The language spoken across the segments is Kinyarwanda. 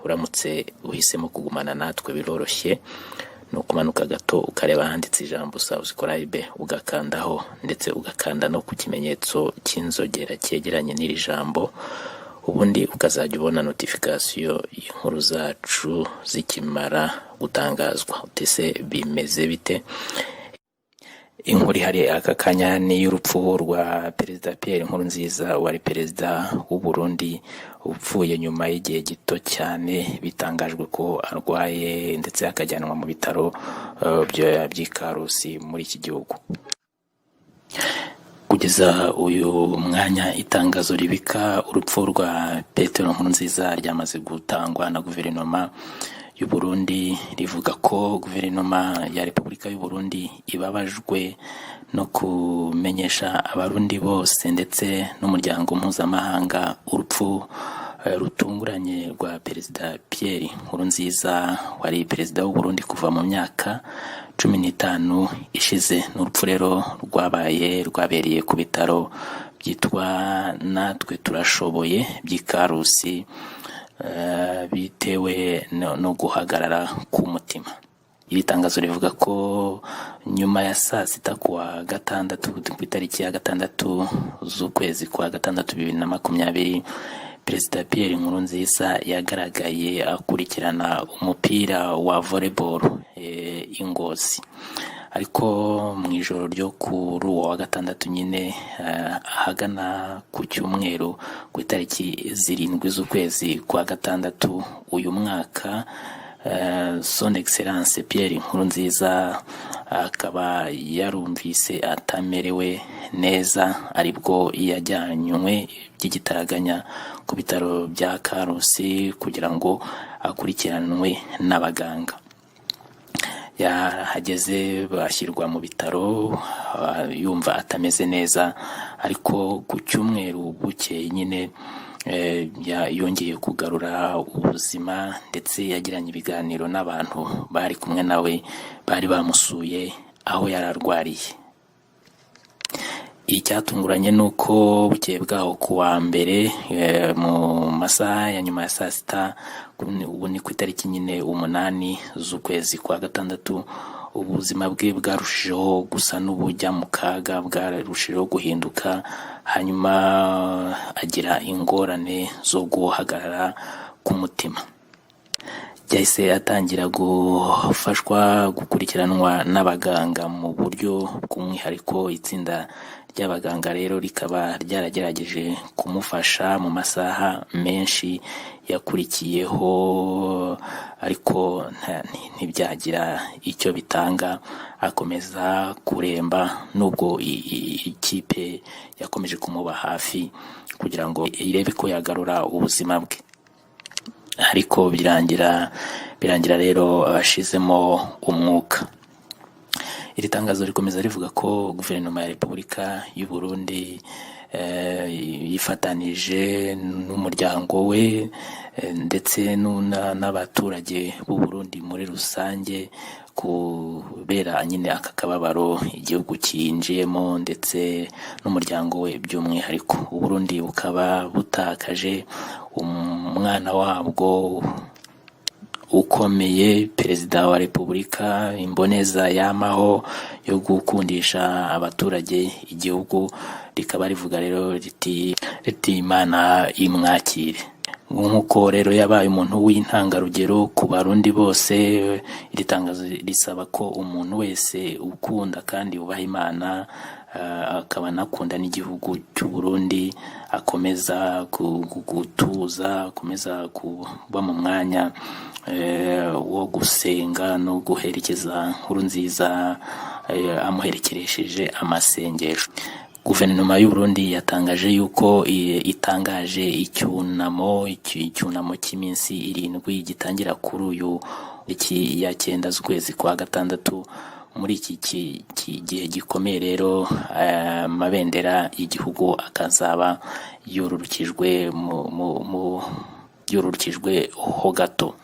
uramutse uhisemo kugumana natwe biroroshye no kumanuka gato ukareba handitse ijambo subscribe ugakandaho ndetse ugakanda no ku kimenyetso cy'inzogera cyegeranye n'iri jambo, ubundi ukazajya ubona notification y'inkuru zacu zikimara gutangazwa. Utese bimeze bite? Inkuru hari aka kanya ni y'urupfu rwa Perezida Pierre Nkurunziza wari perezida w'u Burundi upfuye nyuma y'igihe gito cyane, bitangajwe ko arwaye ndetse akajyanwa mu bitaro by'Ikarusi muri iki gihugu. Kugeza uyu mwanya itangazo ribika urupfu rwa Pierre Nkurunziza ryamaze gutangwa na guverinoma y'u Burundi, rivuga ko guverinoma ya Repubulika y'u Burundi ibabajwe no kumenyesha abarundi bose ndetse n'umuryango mpuzamahanga urupfu rutunguranye rwa Perezida Pierre Nkurunziza wari perezida w'u Burundi kuva mu myaka 15 ishize. N'urupfu rero rwabereye ku bitaro byitwa Natwe Turashoboye by'Ikarusi, bitewe no guhagarara k'umutima. Iri tangazo rivuga ko nyuma ya saa sita kuwa gatandatu ku itariki ya 6 z'ukwezi kwa gatandatu 2020, Perezida Pierre Nkurunziza yagaragaye akurikirana umupira wa volleyball Ingozi, ariko mu ijoro ryo kuri uwo wa gatandatu nyine ahagana ku cyumweru ku itariki 7 z'ukwezi kwa gatandatu uyu mwaka, Son Excellence Pierre Nkurunziza akaba yarumvise atamerewe neza, aribwo yajyanywe by'igitaraganya ku bitaro bya Karusi kugira ngo akurikiranwe n'abaganga. Yahageze bashyirwa mu bitaro yumva atameze neza, ariko ku cyumweru buke nyine yongeye kugarura ubuzima ndetse yagiranye ibiganiro n'abantu bari kumwe nawe bari bamusuye aho yararwariye. Icyatunguranye nuko bukeye bwaho kuwa mbere mu masaha ya nyuma ya saa sita, ubu ni ku itariki nyine 8 z'ukwezi kwa gatandatu, ubuzima bwe bwarushijeho gusa n'ubujya mu kaga, bwarushijeho guhinduka, hanyuma agira ingorane zo guhagarara k'umutima. Yahise atangira gufashwa gukurikiranwa n'abaganga mu buryo bw'umwihariko. Itsinda ry'abaganga rero rikaba ryaragerageje kumufasha mu masaha menshi yakurikiyeho, ariko ntibyagira icyo bitanga, akomeza kuremba, nubwo ikipe yakomeje kumuba hafi kugira ngo irebe ko yagarura ubuzima bwe, ariko birangira rero ashizemo umwuka. Iri tangazo rikomeza rivuga ko guverinoma ya Repubulika y'u Burundi yifatanije n'umuryango we ndetse n'abaturage b'u Burundi muri rusange kubera nyine aka kababaro igihugu cyinjiyemo ndetse n'umuryango we by'umwihariko. U Burundi bukaba butakaje umwana wabwo ukomeye, perezida wa Repubulika, imboneza yamaho yo gukundisha abaturage igihugu. Rikaba rivuga rero riti Imana imwakire. Nk'uko rero yabaye umuntu w'intangarugero ku barundi bose, iri tangazo risaba ko umuntu wese ukunda kandi ubaha Imana akaba nakunda n'igihugu cy'u Burundi akomeza gutuza, akomeza kuba mu mwanya wo gusenga no guherekeza Nkurunziza amuherekeresheje amasengesho. Guverinoma y'u Burundi yatangaje yuko itangaje icyunamo cy'iminsi 7 gitangira kuri uyu ya 9 z'ukwezi kwa gatandatu. Muri iki gihe gikomeye rero amabendera y'igihugu akazaba yorurukijwe ho gato.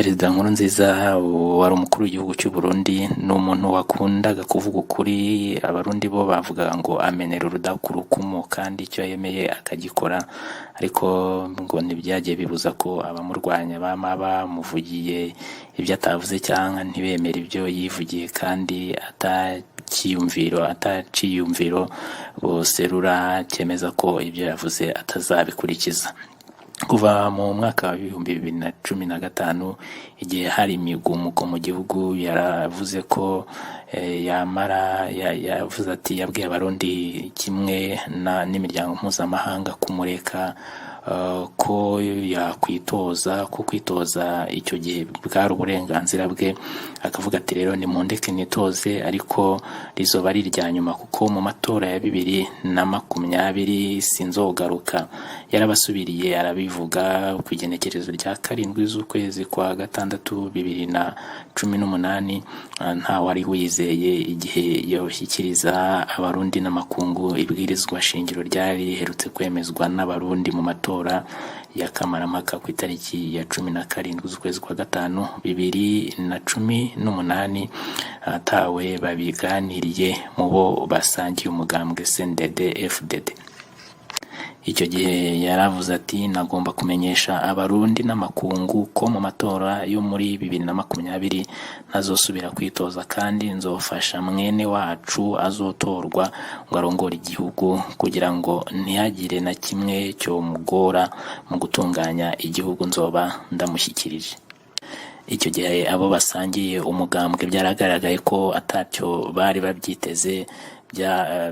Perezida Nkurunziza wari umukuru w'igihugu cy'u Burundi ni umuntu wakundaga kuvuga ukuri. Abarundi bo bavugaga ngo amenera urudakurukumu kandi icyo yemeye akagikora, ariko ngo ntibyagiye bibuza ko abamurwanya bama bamuvugiye ibyo atavuze cyangwa ntibemere ibyo yivugiye kandi ataciyumviro boserura cyemeza ko ibyo yavuze atazabikurikiza. Kuva mu mwaka wa 2015 igihe hari imigumuko mu gihugu, yaravuze ko yavuze ati yabwiye abarundi kimwe n'imiryango mpuzamahanga kumureka ko yakwitoza, ko kwitoza icyo gihe bwari uburenganzira bwe. Akavuga ati rero nimundeke nitoze, ariko rizoba ari irya nyuma kuko mu matora ya 2020 sinzogaruka. Yarabasubiriye arabivuga ku igenekerezo rya 7 z'ukwezi kwa gatandatu 2018. Nta wari wizeye igihe yoshyikiriza abarundi n'amakungu ibwirizwa shingiro ryari riherutse kwemezwa n'abarundi mu matora ya kamarampaka ku itariki ya 17 z'ukwezi kwa gatanu 2018. Atawe babiganiriye mu bo basangiye umugambwe CNDD-FDD. Icyo gihe yaravuze ati nagomba kumenyesha abarundi n'amakungu ko mu matora yo muri 2020 ntazosubira kwitoza kandi nzofasha mwene wacu azotorwa ngo arongore igihugu kugira ngo ntihagire na kimwe cyo mugora mu gutunganya igihugu nzoba ndamushyikirije. Icyo gihe abo basangiye umugambwe byaragaragaye ko atacyo bari babyiteze,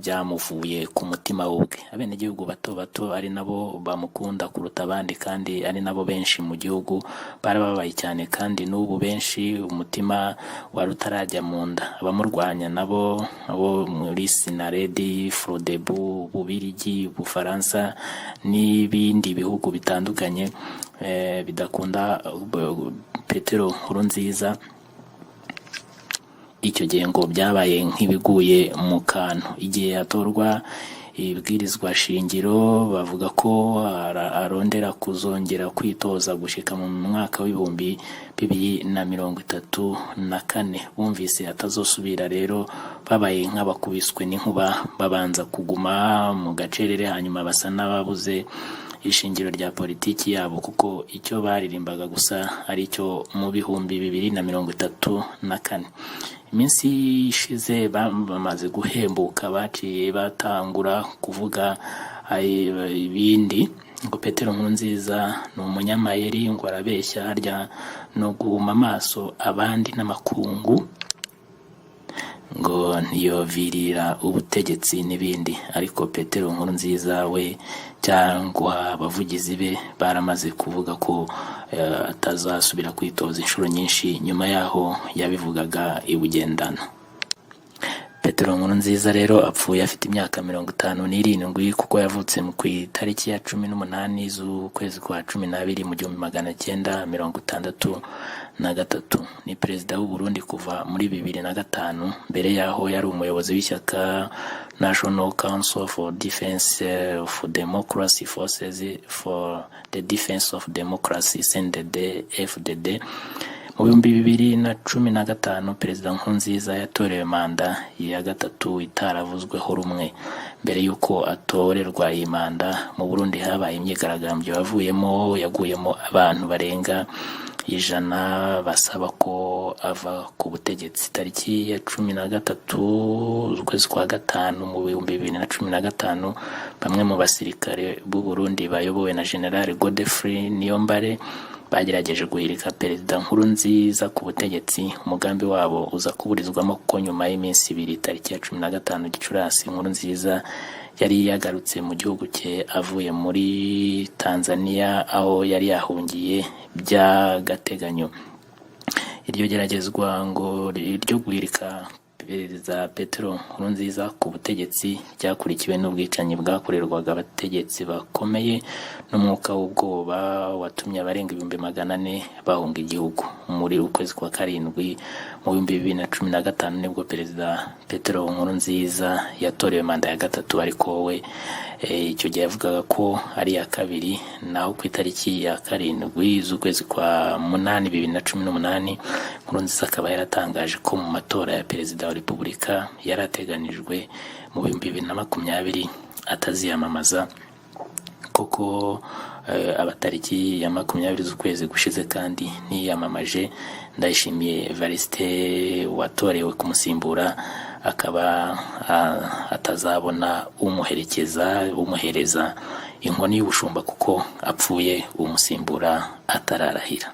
byamuvuye ku mutima ubwe. Abenegihugu bato bato ari nabo bamukunda kuruta abandi kandi ari nabo benshi mu gihugu barababaye cyane, kandi n'ubu benshi umutima wari utarajya mu nda. Abamurwanya nabo abo muri Sinaredi, Frodebu, Bubirigi, Bufaransa n'ibindi bihugu bitandukanye bidakunda Petero Nkurunziza, icyo gihe ngo byabaye nk'ibiguye mu kantu. Igihe atorwa ibwirizwa shingiro bavuga ko arondera kuzongera kwitoza gushika mu mwaka w'2034. Bumvise atazosubira rero babaye nk'abakubiswe n'inkuba, babanza kuguma mu gacerere, hanyuma basa n'ababuze ishingiro rya politiki yabo, kuko icyo baririmbaga gusa ari cyo mu 2034. Iminsi ishize bamaze guhembuka, baciye batangura kuvuga ibindi ngo Petero Nkurunziza ni umunyamayeri, ngo arabeshya, harya no guhuma amaso abandi n'amakungu, ngo ntiyovirira ubutegetsi n'ibindi. Ariko Petero Nkurunziza we cyangwa abavugizi be baramaze kuvuga ko atazasubira kwitoza inshuro nyinshi. Nyuma yaho yabivugaga ibugendana. Petero Nkurunziza rero apfuye afite imyaka 57 kuko yavutse ku itariki ya 18 z'ukwezi kwa 12 mu 1963. Ni perezida w'u Burundi kuva muri 2005. Mbere yaho yari umuyobozi w'ishyaka National Council for Defense of Democracy Forces for the Defense of Democracy CNDD-FDD. Mu 2015 Perezida Nkurunziza yatorewe manda ya gatatu itaravuzweho rumwe. Mbere yuko atorerwa iyi manda, mu Burundi habaye imyigaragambyo yaguyemo abantu barenga 100 basaba ko ava ku butegetsi. Tariki ya 13 z'ukwezi kwa gatanu mu 2015 bamwe mu basirikare b'u Burundi bayobowe na General Godefroid Niyombare bagerageje guhirika Perezida Nkurunziza ku butegetsi. Umugambi wabo uza kuburizwamo kuko nyuma y'iminsi 2 tariki ya 15 Gicurasi Nkurunziza yari yagarutse mu gihugu cye avuye muri Tanzania, aho yari yahungiye by'agateganyo. Iryo geragezwa ngo ryo guhirika perezida Petero Nkurunziza ku butegetsi ryakurikiwe n'ubwicanyi bwakorerwaga abategetsi bakomeye n'umwuka w'ubwoba watumye abarenga 400 bahunga igihugu. Muri ukwezi kwa karindwi mu 2015 nibwo perezida Petero Nkurunziza yatorewe manda ya gatatu, ariko we icyo gihe yavugaga ko ari iya kabiri. Naho ku itariki ya karindwi z'ukwezi kwa 8 2018 Nkurunziza akaba yaratangaje ko mu matora ya perezida wa repubulika yarateganijwe mu 2020 ataziyamamaza. Koko abatariki ya 20 z'ukwezi gushize kandi niyamamaje. Ndayishimiye Evariste watorewe kumusimbura akaba atazabona umuhereza inkoni y'ubushumba kuko apfuye umusimbura atararahira.